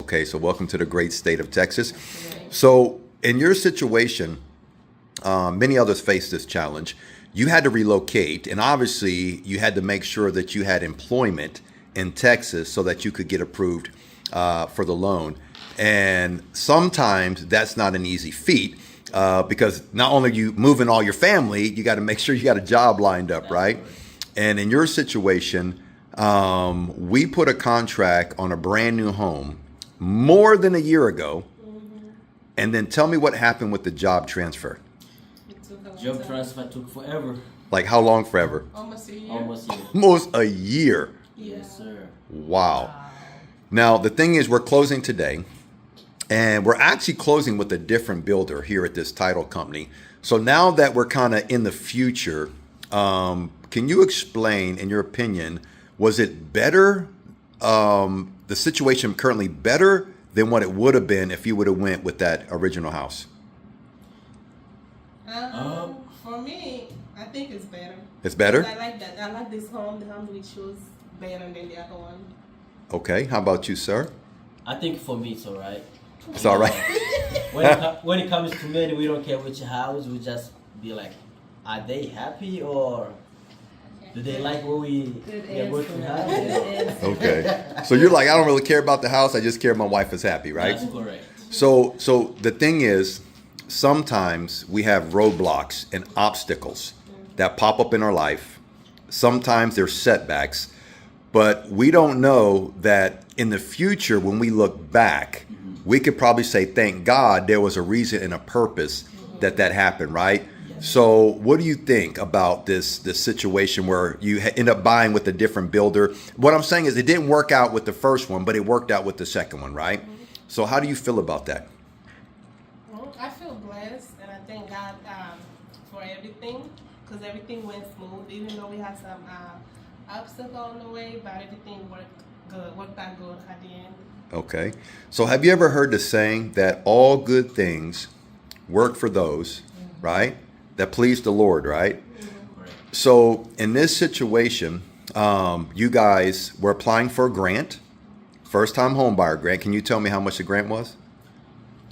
Okay, so welcome to the great state of Texas. So in your situation, many others face this challenge. You had to relocate, and obviously you had to make sure that you had employment in Texas so that you could get approved for the loan. And sometimes that's not an easy feat because not only are you moving all your family, you got to make sure you got a job lined up, right? And in your situation, we put a contract on a brand new home more than a year ago. And then tell me what happened with the job transfer. Job transfer took forever. Like how long forever? Almost a year. Almost a year. Yes, sir. Wow. Now, the thing is, we're closing today, and we're actually closing with a different builder here at this title company. So now that we're kind of in the future, can you explain, in your opinion, was it better, the situation currently better than what it would have been if you would have went with that original house? For me, I think it's better. It's better? I like that. I like this home. The home we chose better than the other one. Okay. How about you, sir? I think for me it's all right. It's all right. When it comes to money, we don't care which house. We just be like, are they happy or do they like what we are going to have? Okay. So you're like, I don't really care about the house. I just care my wife is happy, right? That's correct. So the thing is, sometimes we have roadblocks and obstacles that pop up in our life. Sometimes there's setbacks, but we don't know that in the future, when we look back, we could probably say, thank God there was a reason and a purpose that happened, right? So what do you think about this situation where you end up buying with a different builder? What I'm saying is it didn't work out with the first one, but it worked out with the second one, right? So how do you feel about that? I feel blessed, and I thank God for everything, because everything went smooth, even though we had some obstacles on the way, but everything worked out good at the end. Okay. So have you ever heard the saying that all good things work for those, right, that please the Lord, right? So in this situation, you guys were applying for a grant, first-time homebuyer grant. Can you tell me how much the grant was?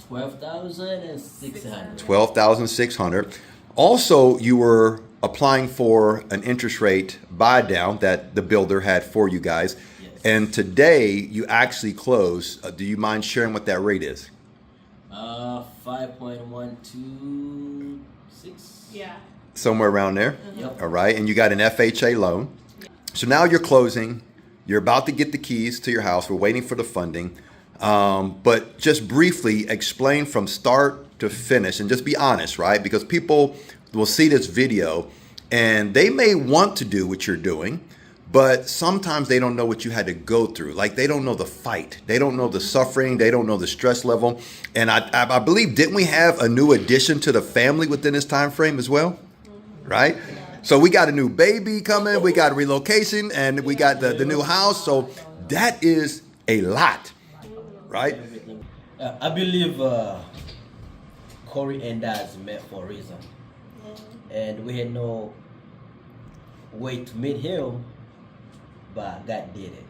$12,600. $12,600. Also, you were applying for an interest rate buy down that the builder had for you guys. Yes. And today you actually closed. Do you mind sharing what that rate is? 5.126. Yeah. Somewhere around there. Yep. All right. And you got an FHA loan. So now you're closing. You're about to get the keys to your house. We're waiting for the funding. But just briefly explain from start to finish and just be honest, right? Because people will see this video and they may want to do what you're doing, but sometimes they don't know what you had to go through. Like they don't know the fight. They don't know the suffering. They don't know the stress level. And I believe, didn't we have a new addition to the family within this time frame as well? Right? So we got a new baby coming. We got a relocation and we got the new house. So that is a lot. Right? I believe Corey and Daz met for a reason. And we had no way to meet him, but God did it.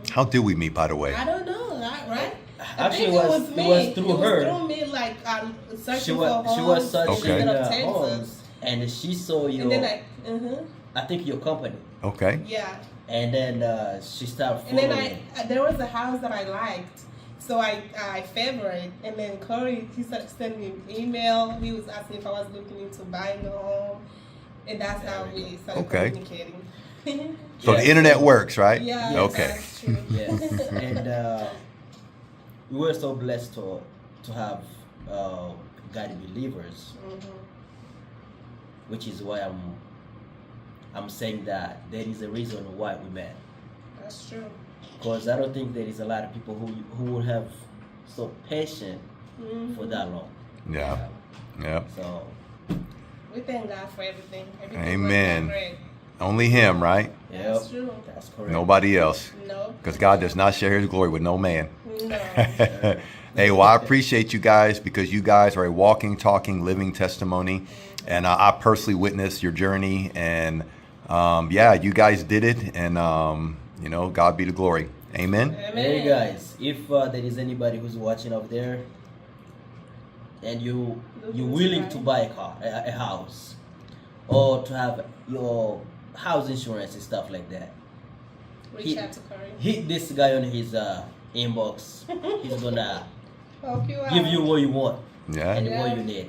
How did we meet, by the way? I don't know, right? Actually, it was through her. Through me, like searching She for homes. was searching Okay. homes, and she saw your. And then I think your company. Okay. yeah. And then she started And following. then there was a house that I liked, so I favored it. And then Corey, he started sending me an email. He was asking if I was looking into buying the home, and that's how we started communicating. So the internet works, right? Yeah. Okay. That's true. Yes. And we were so blessed to have God believers, which is why I'm saying that there is a reason why we met. That's true. Because I don't think there is a lot of people who would have so patient for that long. Yeah. Yeah. So We thank God for everything. Amen. Great. Only him, right? That's true. That's correct. Nobody else. No. Because God does not share his glory with no man. No. Hey, well, I appreciate you guys because you guys are a walking, talking, living testimony. And I personally witnessed your journey. And yeah, you guys did it. And, God be the glory. Amen. Hey guys, if there is anybody who's watching up there, and you're willing to buy a car, a house, or to have your house insurance and stuff like that, Reach out to Corey. hit this guy on his inbox. He's gonna Help you out. give you what you want Yeah. and what you need.